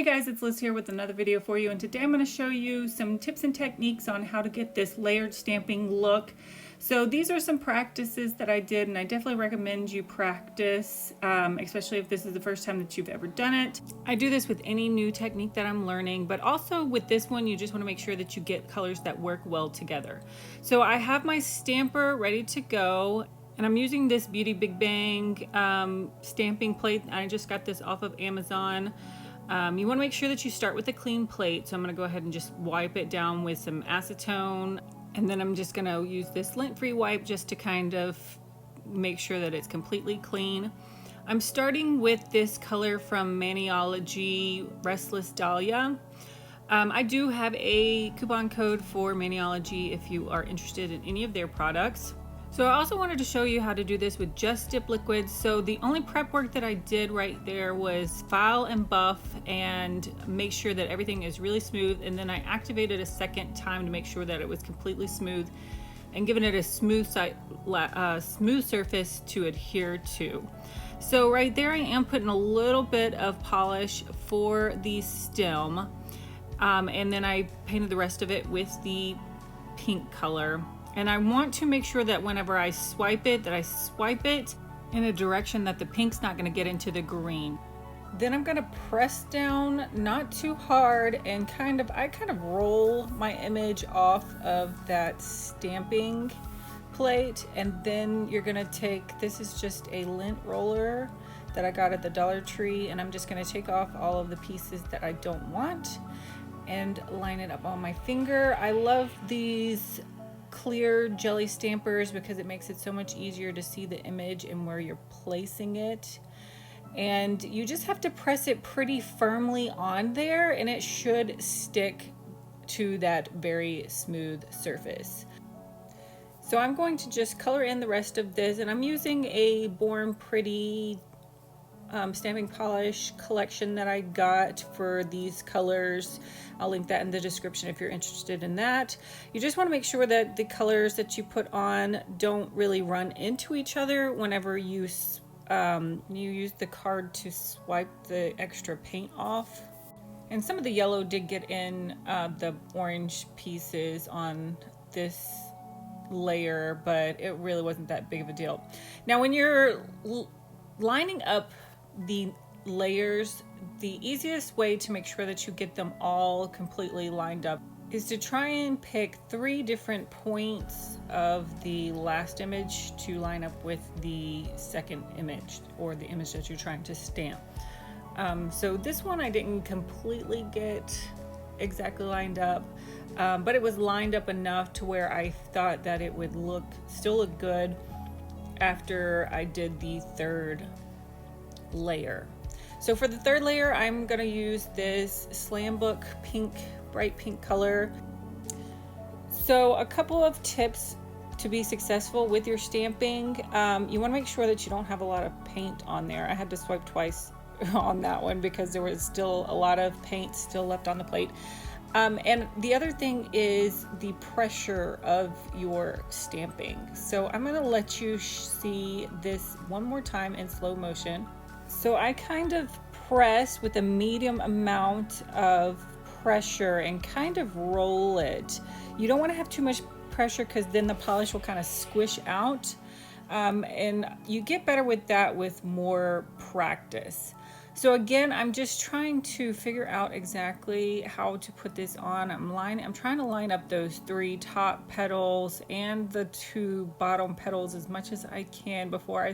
guys, it's Liz here with another video for you, and today I'm going to show you some tips and techniques on how to get this layered stamping look. So these are some practices that I did, and I definitely recommend you practice, especially if this is the first time that you've ever done it. I do this with any new technique that I'm learning, but also with this one you just want to make sure that you get colors that work well together. So I have my stamper ready to go, and I'm using this Beauty Big Bang stamping plate. I just got this off of Amazon. You want to make sure that you start with a clean plate, so I'm going to go ahead and just wipe it down with some acetone, and then I'm just going to use this lint-free wipe just to kind of make sure that it's completely clean. I'm starting with this color from Maniology, Restless Dahlia. I do have a coupon code for Maniology if you are interested in any of their products. So I also wanted to show you how to do this with just dip liquids. So the only prep work that I did right there was file and buff and make sure that everything is really smooth, and then I activated a second time to make sure that it was completely smooth and giving it a smooth surface to adhere to. So right there I am putting a little bit of polish for the stem, and then I painted the rest of it with the pink color. And I want to make sure that whenever I swipe it, that I swipe it in a direction that the pink's not going to get into the green. Then I'm going to press down, not too hard, and I kind of roll my image off of that stamping plate. And then you're going to take, this is just a lint roller that I got at the Dollar Tree, and I'm just going to take off all of the pieces that I don't want and line it up on my finger. I love these clear jelly stampers because it makes it so much easier to see the image and where you're placing it, and you just have to press it pretty firmly on there and it should stick to that very smooth surface. So I'm going to just color in the rest of this, and I'm using a Born Pretty stamping polish collection that I got for these colors. I'll link that in the description if you're interested in that. You just want to make sure that the colors that you put on don't really run into each other whenever you use the card to swipe the extra paint off. And some of the yellow did get in the orange pieces on this layer, but it really wasn't that big of a deal. Now when you're lining up the layers, the easiest way to make sure that you get them all completely lined up is to try and pick 3 different points of the last image to line up with the second image, or the image that you're trying to stamp. So this one I didn't completely get exactly lined up, but it was lined up enough to where I thought that it would still look good after I did the third layer. So for the third layer, I'm going to use this Slam Book pink, bright pink color. So a couple of tips to be successful with your stamping. You want to make sure that you don't have a lot of paint on there. I had to swipe twice on that one because there was still a lot of paint still left on the plate. And the other thing is the pressure of your stamping. So I'm going to let you see this one more time in slow motion. So I kind of press with a medium amount of pressure and kind of roll it. You don't want to have too much pressure because then the polish will kind of squish out. And you get better with that with more practice. So again, I'm just trying to figure out exactly how to put this on. I'm trying to line up those 3 top petals and the 2 bottom petals as much as I can before I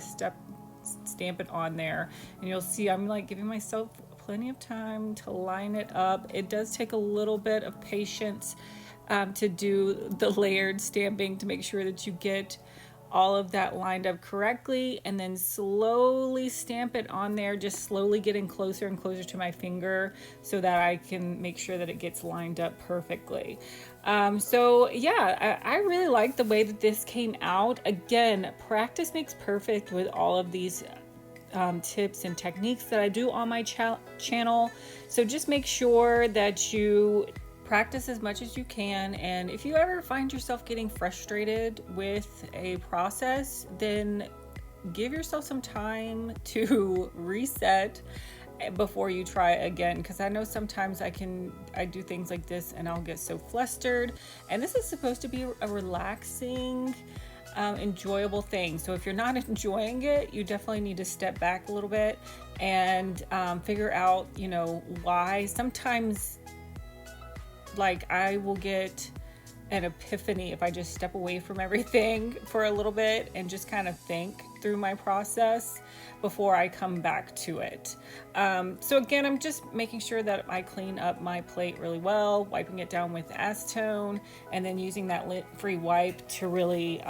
stamp it on there. And you'll see I'm like giving myself plenty of time to line it up. It does take a little bit of patience to do the layered stamping to make sure that you get all of that lined up correctly, and then slowly stamp it on there, just slowly getting closer and closer to my finger so that I can make sure that it gets lined up perfectly. So yeah, I really like the way that this came out. Again, practice makes perfect with all of these tips and techniques that I do on my channel. So just make sure that you practice as much as you can, and if you ever find yourself getting frustrated with a process, then give yourself some time to reset before you try it again, because I know sometimes I do things like this and I'll get so flustered, and this is supposed to be a relaxing, enjoyable thing. So if you're not enjoying it, you definitely need to step back a little bit and figure out, you know, why. Sometimes, like, I will get an epiphany if I just step away from everything for a little bit and just kind of think through my process before I come back to it. So again, I'm just making sure that I clean up my plate really well, wiping it down with acetone, and then using that lint-free wipe to really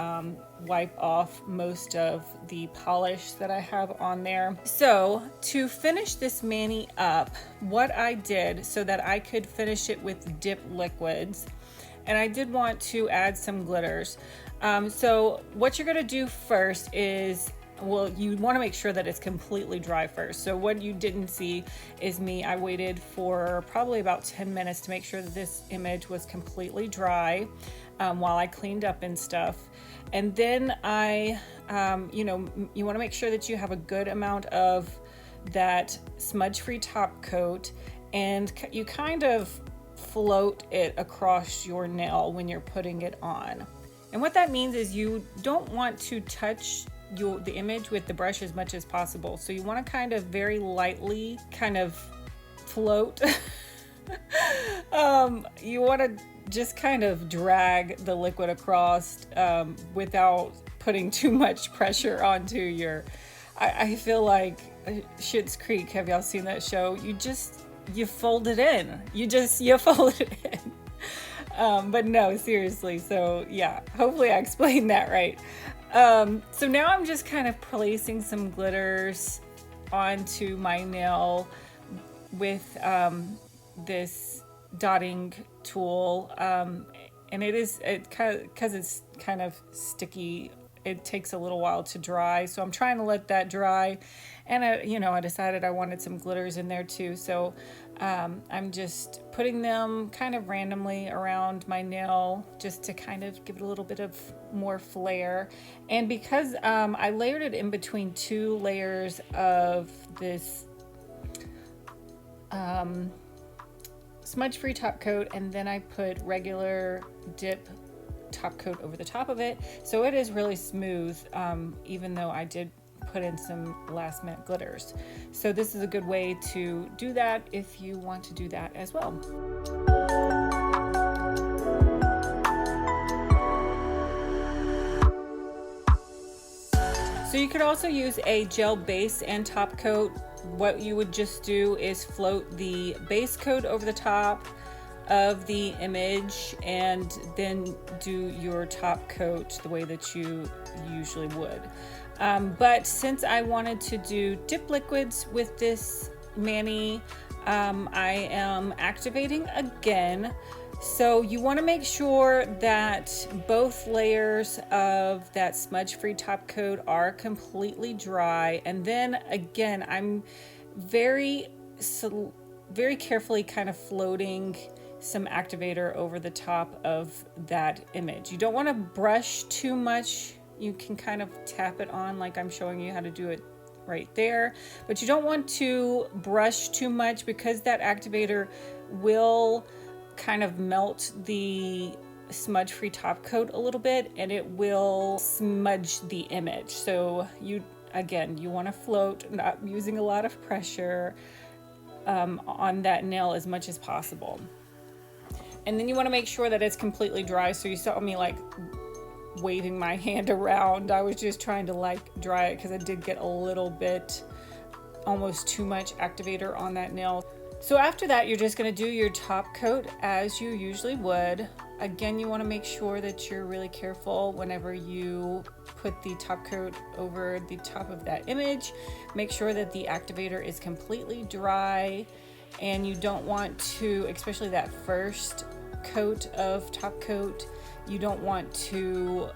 wipe off most of the polish that I have on there. So to finish this mani up, what I did so that I could finish it with dip liquids, and I did want to add some glitters. So what you're gonna do first is, well, you wanna make sure that it's completely dry first. So what you didn't see is I waited for probably about 10 minutes to make sure that this image was completely dry while I cleaned up and stuff. And then you know, you wanna make sure that you have a good amount of that smudge-free top coat, and you kind of float it across your nail when you're putting it on. And what that means is you don't want to touch the image with the brush as much as possible. So you want to kind of very lightly kind of float. You want to just kind of drag the liquid across without putting too much pressure onto your, I feel like Schitt's Creek, have y'all seen that show? You fold it in. You fold it in. But no, seriously. So yeah, hopefully I explained that right. So now I'm just kind of placing some glitters onto my nail with this dotting tool. And because it's kind of sticky, it takes a little while to dry. So I'm trying to let that dry. And I decided I wanted some glitters in there too. So I'm just putting them kind of randomly around my nail just to kind of give it a little bit of more flair. And because I layered it in between 2 layers of this smudge-free top coat, and then I put regular dip top coat over the top of it, so it is really smooth, even though I did put in some last minute glitters. So this is a good way to do that if you want to do that as well. So you could also use a gel base and top coat. What you would just do is float the base coat over the top of the image and then do your top coat the way that you usually would. But since I wanted to do dip liquids with this mani, I am activating again. So you want to make sure that both layers of that smudge-free top coat are completely dry. And then again, I'm very carefully kind of floating some activator over the top of that image. You don't want to brush too much. You can kind of tap it on like I'm showing you how to do it right there, but you don't want to brush too much because that activator will kind of melt the smudge-free top coat a little bit and it will smudge the image. So you want to float, not using a lot of pressure on that nail as much as possible. And then you want to make sure that it's completely dry. So you saw me like waving my hand around. I was just trying to like dry it because I did get a little bit, almost too much activator on that nail. So after that, you're just going to do your top coat as you usually would. Again, you want to make sure that you're really careful whenever you put the top coat over the top of that image. Make sure that the activator is completely dry, and you don't want to, especially that first coat of top coat, you don't want to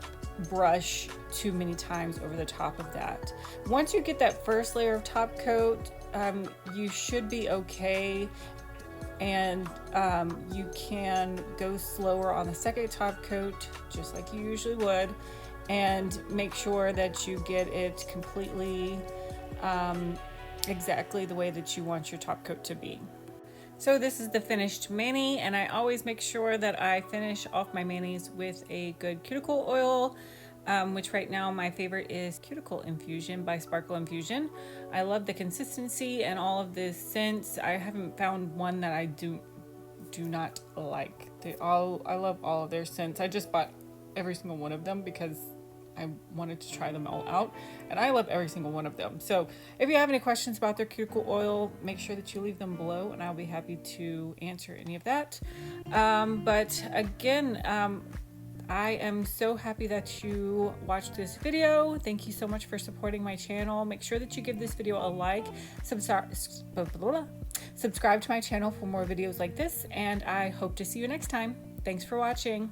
brush too many times over the top of that. Once you get that first layer of top coat, you should be okay, and you can go slower on the second top coat just like you usually would, and make sure that you get it completely exactly the way that you want your top coat to be. So this is the finished mani, and I always make sure that I finish off my manis with a good cuticle oil, which right now my favorite is Cuticle Infusion by Sparkle Infusion. I love the consistency and all of the scents. I haven't found one that I do not like. I love all of their scents. I just bought every single one of them because I wanted to try them all out, and I love every single one of them. So if you have any questions about their cuticle oil, make sure that you leave them below and I'll be happy to answer any of that. But again, I am so happy that you watched this video. Thank you so much for supporting my channel. Make sure that you give this video a like, subscribe to my channel for more videos like this, and I hope to see you next time. Thanks for watching.